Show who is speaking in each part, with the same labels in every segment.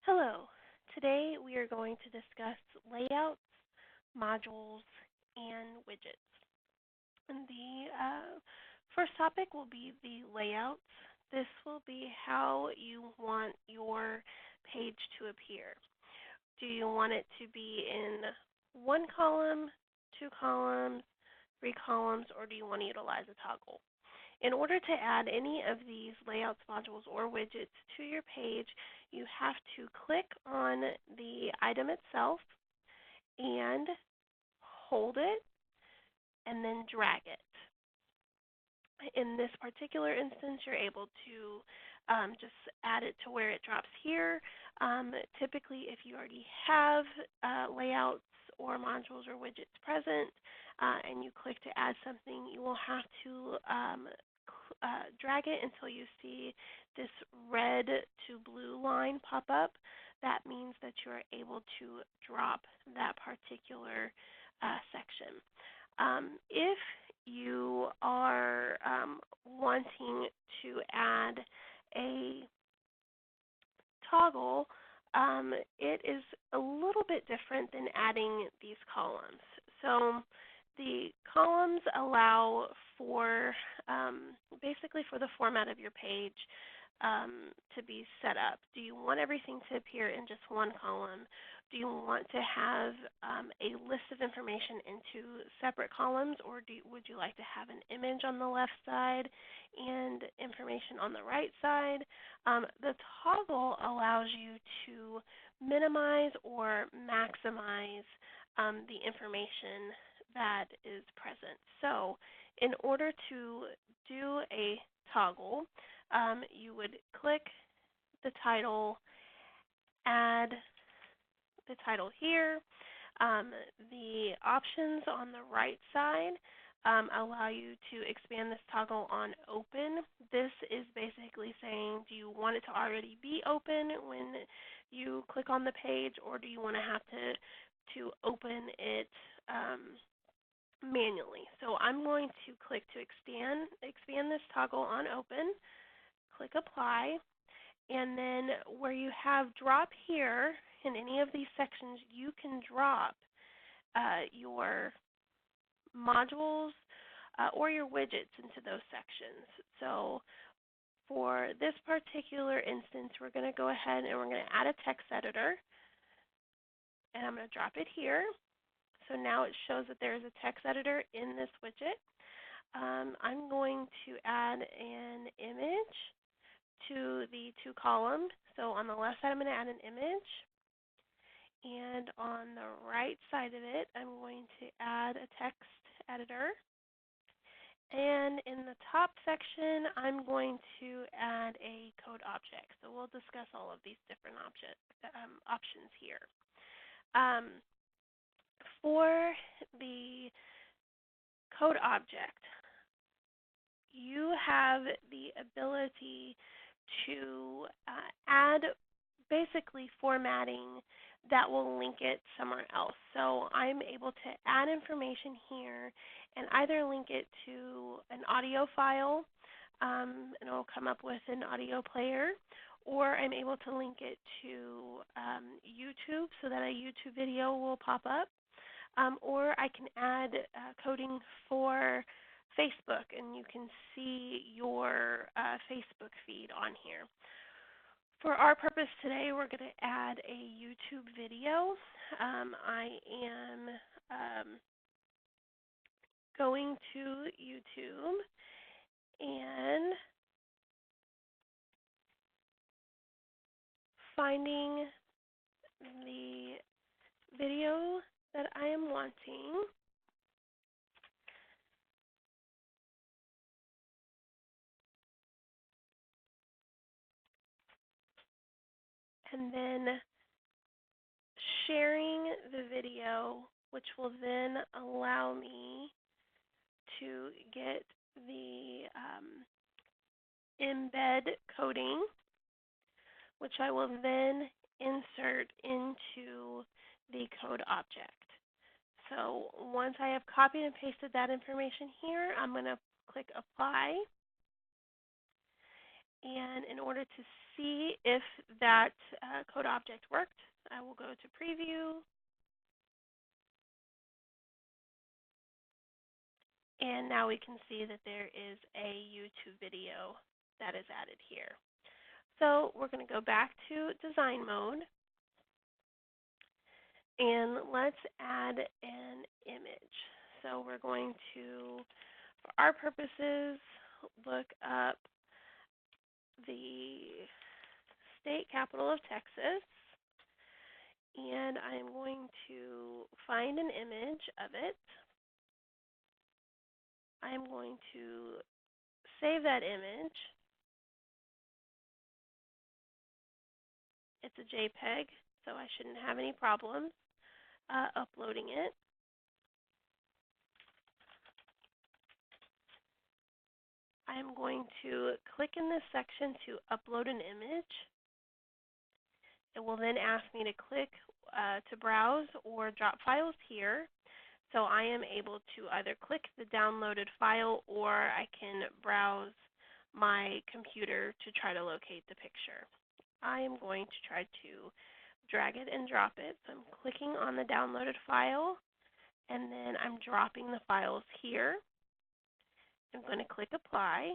Speaker 1: Hello. Today we are going to discuss layouts, modules, and widgets. And the first topic will be the layouts. This will be how you want your page to appear. Do you want it to be in one column, two columns, three columns, or do you want to utilize a toggle? In order to add any of these layouts, modules, or widgets to your page, you have to click on the item itself and hold it and then drag it. In this particular instance, you're able to just add it to where it drops here. Typically, if you already have layouts or modules or widgets present and you click to add something, you will have to drag it until you see this red to blue line pop up. That means that you are able to drop that particular section. If you are wanting to add a toggle, it is a little bit different than adding these columns. So the columns allow for basically for the format of your page to be set up. Do you want everything to appear in just one column? Do you want to have a list of information into separate columns, or would you like to have an image on the left side and information on the right side? The toggle allows you to minimize or maximize the information that is present. So in order to do a toggle, you would click the title, add the title here. The options on the right side allow you to expand this toggle on open. This is basically saying, do you want it to already be open when you click on the page, or do you want to have to open it manually? So I'm going to click to expand this toggle on open, click apply, and then where you have drop here in any of these sections, you can drop your modules or your widgets into those sections. So for this particular instance, we're going to go ahead and we're going to add a text editor, and I'm going to drop it here. So now it shows that there is a text editor in this widget. I'm going to add an image to the two columns. So on the left side, I'm going to add an image. And on the right side of it, I'm going to add a text editor. And in the top section, I'm going to add a code object. So we'll discuss all of these different options here. For the code object, you have the ability to add basically formatting that will link it somewhere else. So I'm able to add information here and either link it to an audio file, and it will come up with an audio player, or I'm able to link it to YouTube so that a YouTube video will pop up, or I can add coding for Facebook, and you can see your Facebook feed on here. For our purpose today, we're going to add a YouTube video. I am going to YouTube and finding the video that I am wanting. And then sharing the video, which will then allow me to get the embed coding, which I will then insert into the code object. So once I have copied and pasted that information here, I'm going to click apply. And in order to see if that code object worked, I will go to Preview. And now we can see that there is a YouTube video that is added here. So we're going to go back to Design Mode. And let's add an image. So we're going to, for our purposes, look up the state capital of Texas. And I'm going to find an image of it. I'm going to save that image. It's a JPEG, so I shouldn't have any problems uploading it. I'm going to click in this section to upload an image. It will then ask me to click to browse or drop files here. So I am able to either click the downloaded file or I can browse my computer to try to locate the picture. I am going to try to drag it and drop it. So I'm clicking on the downloaded file and then I'm dropping the files here. I'm going to click apply.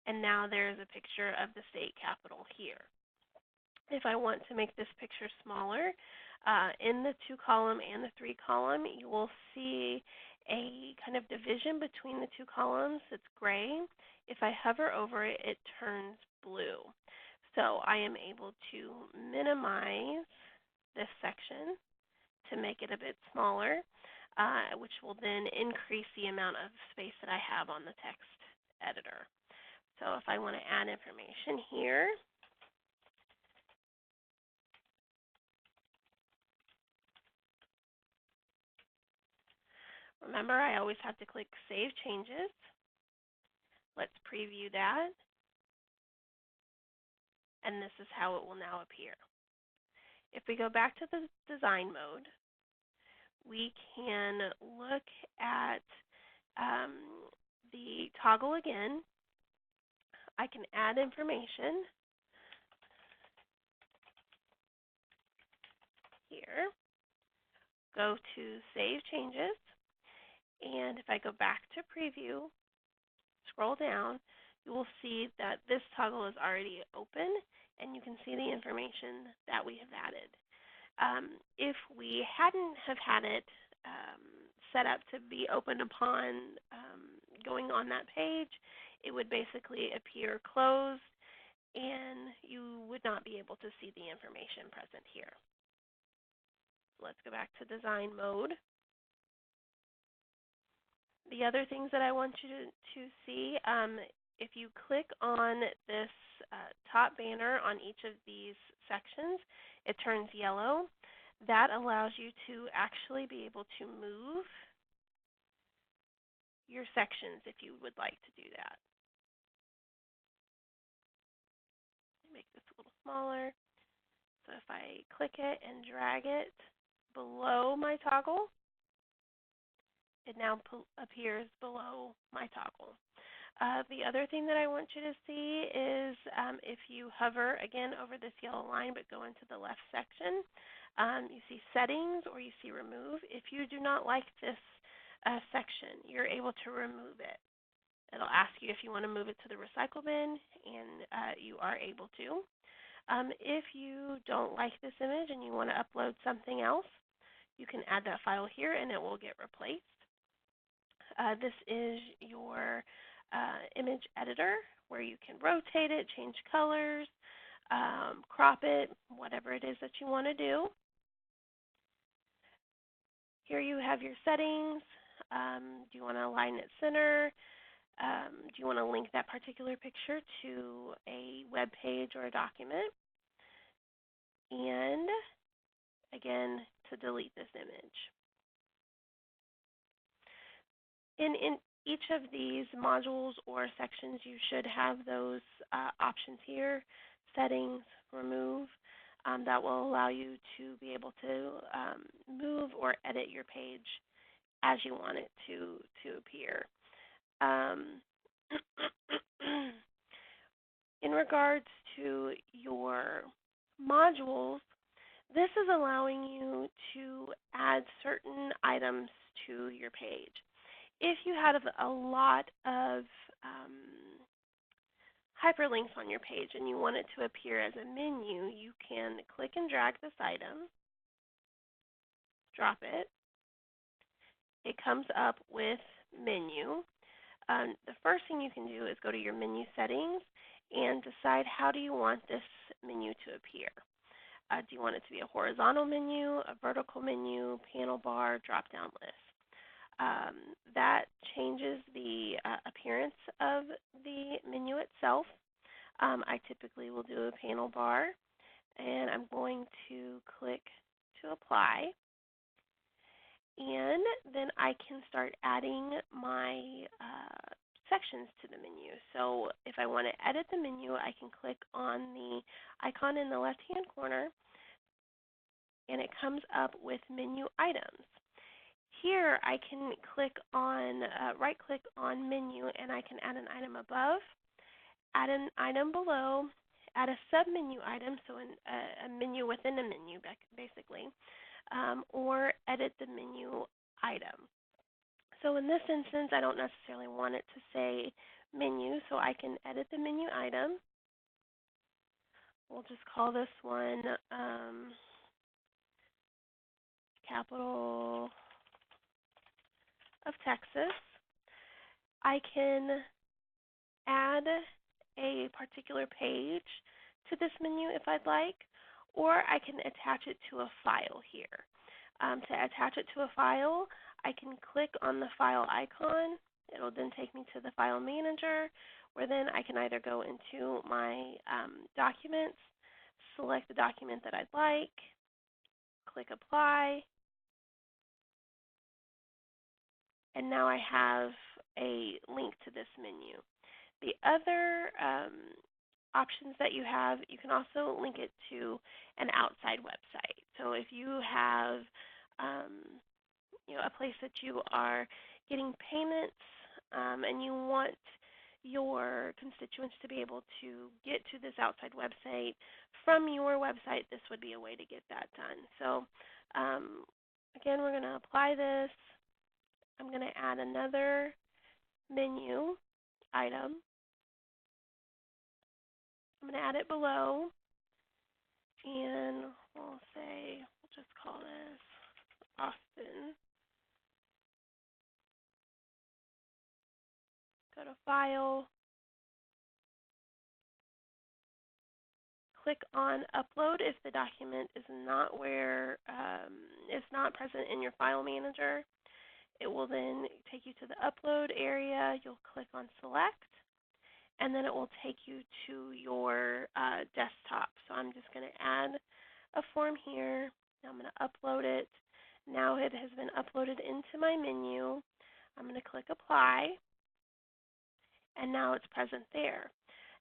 Speaker 1: And now there's a picture of the state capitol here. If I want to make this picture smaller, in the 2-column and the 3-column, you will see a kind of division between the 2 columns. It's gray. If I hover over it, it turns blue. So I am able to minimize this section to make it a bit smaller, which will then increase the amount of space that I have on the text editor. So if I want to add information here, remember I always have to click Save Changes. Let's preview that. And this is how it will now appear. If we go back to the design mode, we can look at the toggle again. I can add information here, go to Save Changes, and if I go back to Preview, scroll down, you will see that this toggle is already open, and you can see the information that we have added. If we hadn't have had it set up to be open upon going on that page, it would basically appear closed, and you would not be able to see the information present here. Let's go back to design mode. The other things that I want you to see, if you click on this top banner on each of these sections, it turns yellow. That allows you to actually be able to move your sections if you would like to do that. Make this a little smaller. So if I click it and drag it below my toggle, it now appears below my toggle. The other thing that I want you to see is if you hover again over this yellow line but go into the left section, you see settings or you see remove. If you do not like this section, you're able to remove it. It'll ask you if you want to move it to the recycle bin, and you are able to. If you don't like this image and you want to upload something else, you can add that file here and it will get replaced. This is your image editor where you can rotate it, change colors, crop it, whatever it is that you want to do. Here you have your settings. Do you want to align it center? Do you want to link that particular picture to a web page or a document? And again, to delete this image. In each of these modules or sections, you should have those options here, settings, remove, that will allow you to be able to move or edit your page as you want it to appear. regards to your modules, this is allowing you to add certain items to your page. If you have a lot of hyperlinks on your page and you want it to appear as a menu, you can click and drag this item, drop it. It comes up with menu. The first thing you can do is go to your menu settings and decide how do you want this menu to appear. Do you want it to be a horizontal menu, a vertical menu, panel bar, drop-down list? That changes the appearance of the menu itself. I typically will do a panel bar, and I'm going to click to apply. And then I can start adding my sections to the menu. So if I want to edit the menu, I can click on the icon in the left-hand corner, and it comes up with menu items. Here I can click on, right-click on menu, and I can add an item above, add an item below, add a sub-menu item, so a menu within a menu, basically, or edit the menu item. So in this instance, I don't necessarily want it to say menu, so I can edit the menu item. We'll just call this one Capital of Texas. I can add a particular page to this menu if I'd like, or I can attach it to a file here. To attach it to a file, I can click on the file icon. It'll then take me to the file manager, where then I can either go into my documents, select the document that I'd like, click apply, and now I have a link to this menu. The other options that you have, you can also link it to an outside website. So if you have a place that you are getting payments and you want your constituents to be able to get to this outside website from your website, this would be a way to get that done. So again, we're going to apply this. I'm going to add another menu item. I'm going to add it below, and we'll just call this Austin. Go to File, click on Upload if the document is not it's not present in your file manager. It will then take you to the Upload area. You'll click on Select, and then it will take you to your desktop. So I'm just going to add a form here. Now I'm going to upload it. Now it has been uploaded into my menu. I'm going to click Apply, and now it's present there.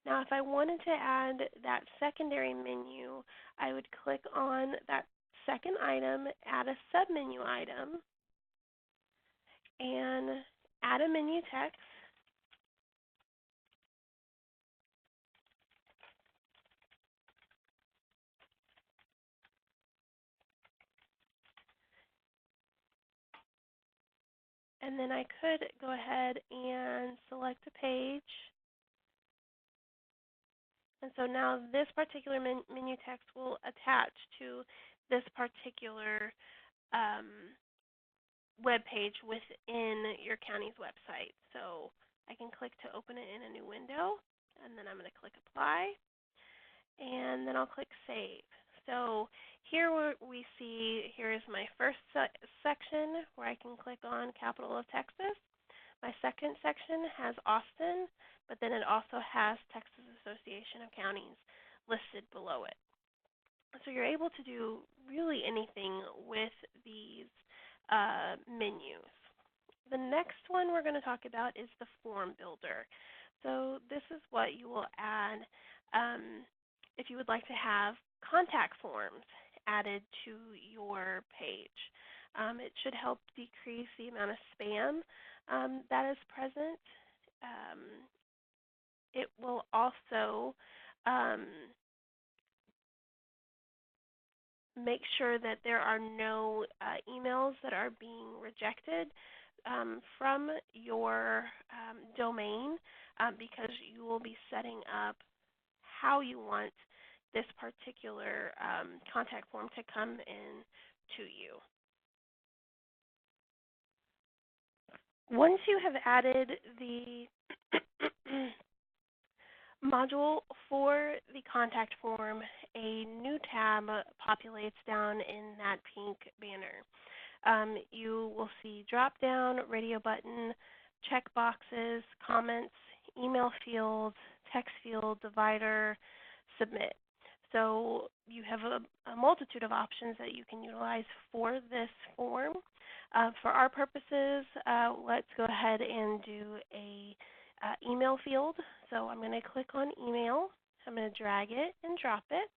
Speaker 1: Now if I wanted to add that secondary menu, I would click on that second item, add a submenu item, and add a menu text. And then I could go ahead and select a page. And so now this particular menu text will attach to this particular web page within your county's website. So I can click to open it in a new window, and then I'm going to click Apply, and then I'll click Save. So here we see, here is my first section where I can click on Capital of Texas. My second section has Austin, but then it also has Texas Association of Counties listed below it. So you're able to do really anything with these menus. The next one we're going to talk about is the form builder. So this is what you will add if you would like to have contact forms added to your page. It should help decrease the amount of spam that is present. It will also um, make sure that there are no emails that are being rejected from your domain because you will be setting up how you want this particular contact form to come in to you. Once you have added the module for the contact form, a new tab populates down in that pink banner. You will see drop down, radio button, check boxes, comments, email field, text field, divider, submit. So you have a multitude of options that you can utilize for this form. For our purposes, let's go ahead and do a email field. So I'm going to click on email. I'm going to drag it and drop it.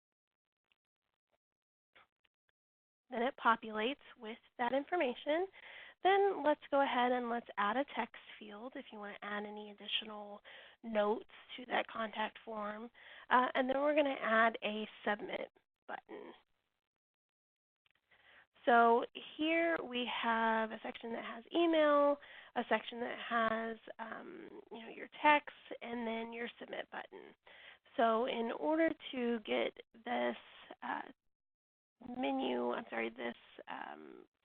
Speaker 1: Then it populates with that information. Then let's go ahead and let's add a text field if you want to add any additional notes to that contact form. And then we're going to add a submit button. So here we have a section that has email, a section that has your text, and then your submit button. So in order to get this this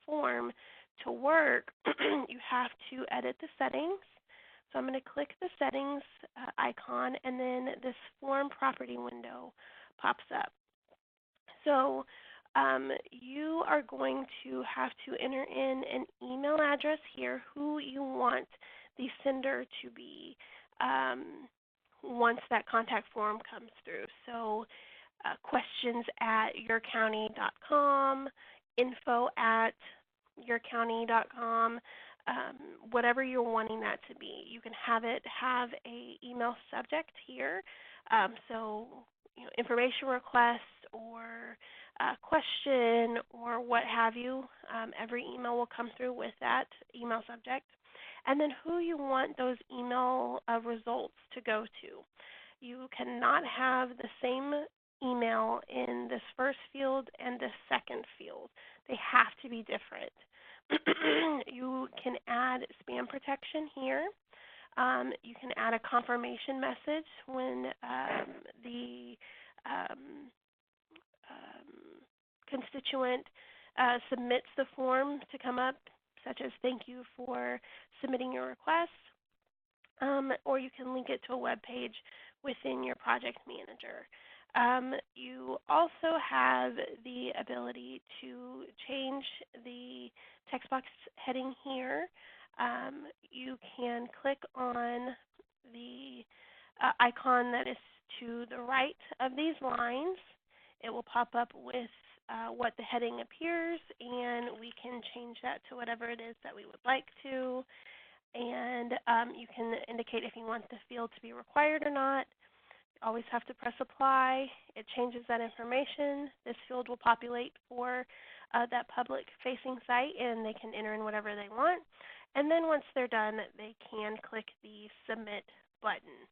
Speaker 1: form to work, you have to edit the settings. So I'm going to click the settings icon, and then this form property window pops up. So you are going to have to enter in an email address here, who you want the sender to be once that contact form comes through. So questions at yourcounty.com, info@yourcounty.com, whatever you're wanting that to be. You can have it have a email subject here. So information request or question or what have you. Every email will come through with that email subject. And then who you want those email results to go to. You cannot have the same email in this first field and this second field. They have to be different. You can add spam protection here. You can add a confirmation message when the constituent submits the form to come up, such as thank you for submitting your request, or you can link it to a web page within your project manager. You also have the ability to change the text box heading here. You can click on the icon that is to the right of these lines. It will pop up with what the heading appears, and we can change that to whatever it is that we would like to. And you can indicate if you want the field to be required or not. You always have to press apply. It changes that information. This field will populate for that public-facing site, and they can enter in whatever they want. And then once they're done, they can click the submit button.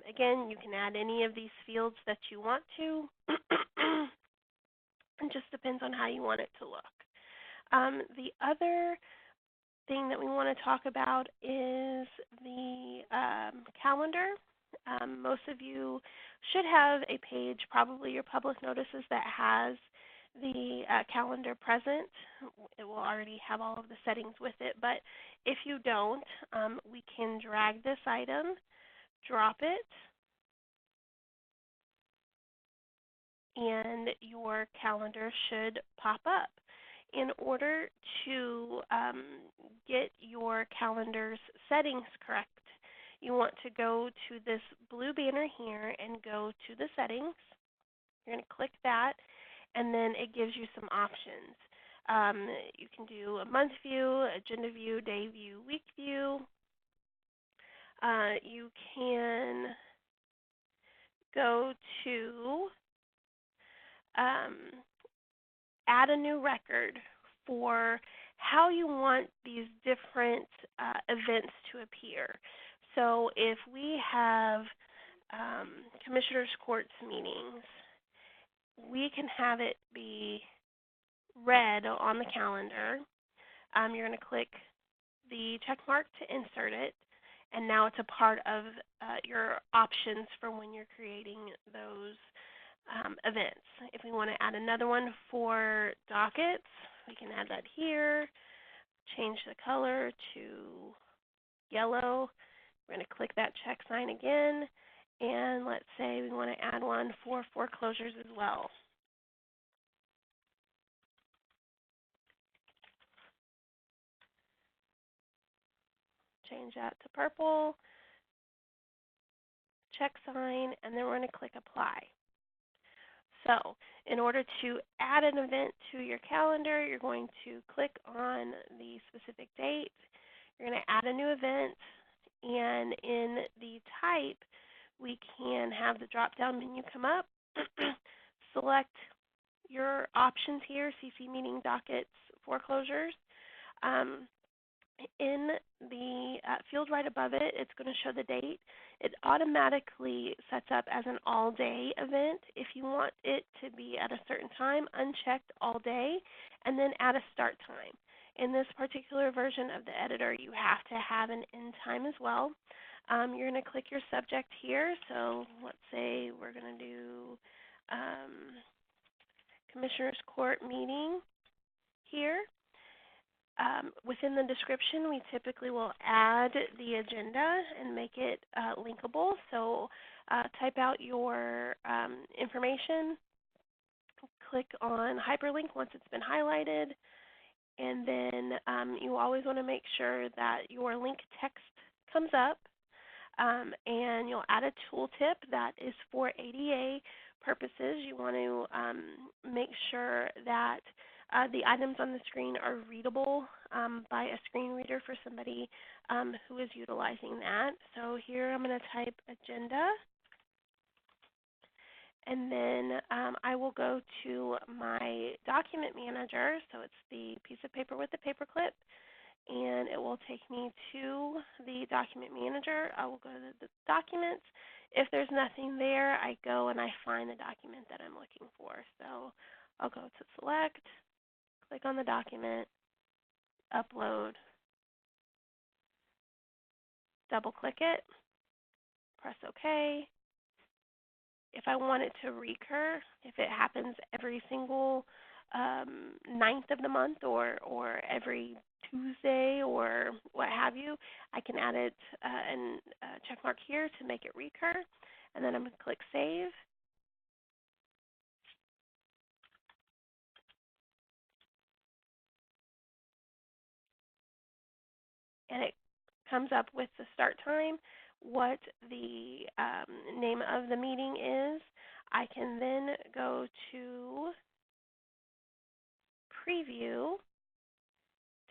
Speaker 1: Again, you can add any of these fields that you want to. It just depends on how you want it to look. The other thing that we want to talk about is the calendar. Most of you should have a page, probably your public notices, that has the calendar present. It will already have all of the settings with it, but if you don't, we can drag this item, drop it, and your calendar should pop up. In order to get your calendar's settings correct, you want to go to this blue banner here and go to the settings. You're going to click that, and then it gives you some options. You can do a month view, agenda view, day view, week view. You can go to add a new record for how you want these different events to appear. So if we have Commissioners Court's meetings, we can have it be red on the calendar. You're going to click the check mark to insert it, and now it's a part of your options for when you're creating those events. If we want to add another one for dockets, we can add that here. Change the color to yellow. We're going to click that check sign again, and let's say we want to add one for foreclosures as well. Change that to purple, check sign, and then we're going to click apply. So in order to add an event to your calendar, you're going to click on the specific date. You're going to add a new event, and in the type, we can have the drop-down menu come up. Select your options here, CC meeting, dockets, foreclosures. In the field right above it, it's going to show the date. It automatically sets up as an all-day event. If you want it to be at a certain time, uncheck all day, and then add a start time. In this particular version of the editor, you have to have an end time as well. You're going to click your subject here. So let's say we're going to do Commissioners Court meeting here. Within the description, we typically will add the agenda and make it linkable. So type out your information, click on hyperlink once it's been highlighted, and then you always want to make sure that your link text comes up, and you'll add a tooltip that is for ADA purposes. You want to make sure that the items on the screen are readable by a screen reader for somebody who is utilizing that. So here I'm going to type agenda, and then I will go to my document manager. So it's the piece of paper with the paperclip, and it will take me to the document manager. I will go to the documents. If there's nothing there, I go and I find the document that I'm looking for. So I'll go to select, click on the document, upload, double click it, press OK. If I want it to recur, if it happens every single 9th of the month or every Tuesday or what have you, I can add it and check mark here to make it recur. And then I'm going to click Save. And it comes up with the start time, what the name of the meeting is. I can then go to Preview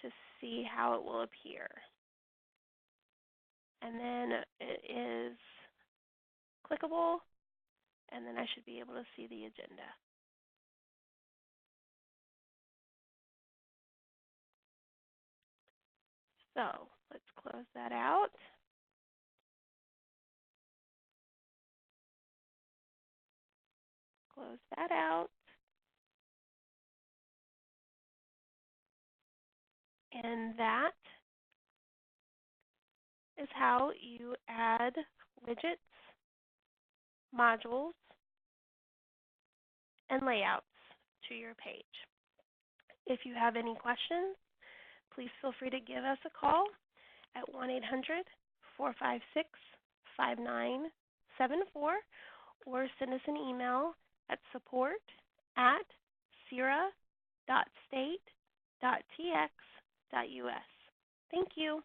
Speaker 1: to see how it will appear. And then it is clickable, and then I should be able to see the agenda. So let's close that out. Close that out. And that is how you add widgets, modules, and layouts to your page. If you have any questions, please feel free to give us a call at 1-800-456-5974 or send us an email at support@cira.state.tx.us. Thank you.